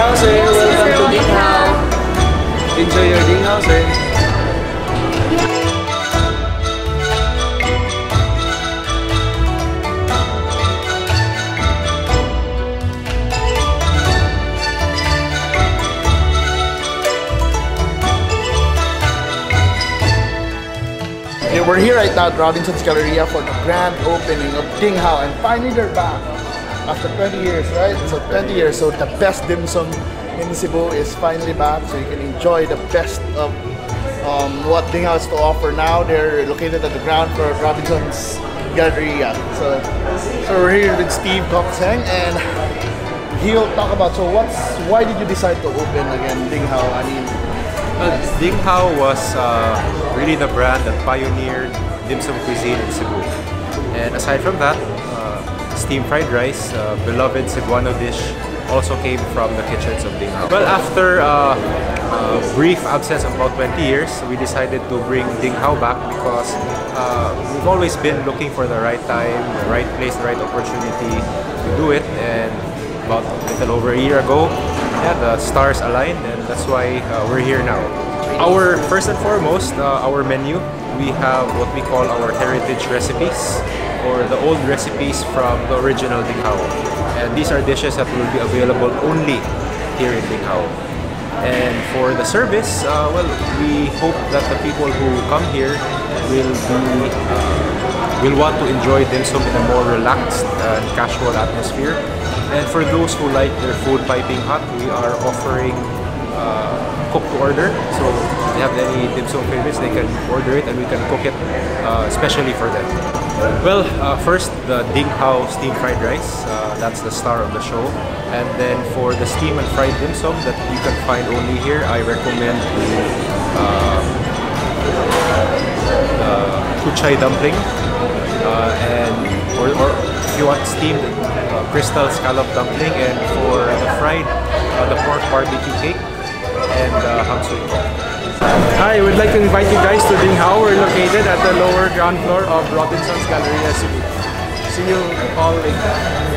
hao, sir. Welcome to Ding Hao. Enjoy your Ding Hao, sir. We're here right now at Robinsons Galleria for the grand opening of Ding Hao, and finally they're back after 20 years, right? So 20 years, so the best dim sum in Cebu is finally back, so you can enjoy the best of what Ding Hao has to offer now. They're located at the ground floor of Robinsons Galleria. So we're here with Steve Kuchay, and he'll talk about, why did you decide to open again Ding Hao? I mean, Ding Hao was really the brand that pioneered dim sum cuisine in Cebu. And aside from that, steamed fried rice, beloved Cebuano dish, also came from the kitchens of Ding Hao. Well, after a brief absence of about 20 years, we decided to bring Ding Hao back because we've always been looking for the right time, the right place, the right opportunity to do it. And about a little over a year ago, the stars aligned, and that's why we're here now. Our first and foremost, our menu, we have what we call our heritage recipes, or the old recipes from the original Ding Hao. And these are dishes that will be available only here in Ding Hao. And for the service, well, we hope that the people who come here will want to enjoy dim sum in a more relaxed and casual atmosphere. And for those who like their food piping hot, we are offering cook to order. So if they have any dim sum favorites, they can order it and we can cook it especially for them. Well, first the Ding Hao steamed fried rice. That's the star of the show. And then for the steam and fried dim sum that you can find only here, I recommend the Kuchay dumpling, or if you want steamed, crystal scallop dumpling, and for the fried, the pork barbecue cake and hakaw. Hi, we'd like to invite you guys to Ding Hao. We're located at the lower ground floor of Robinsons Galleria Cebu. See you all later.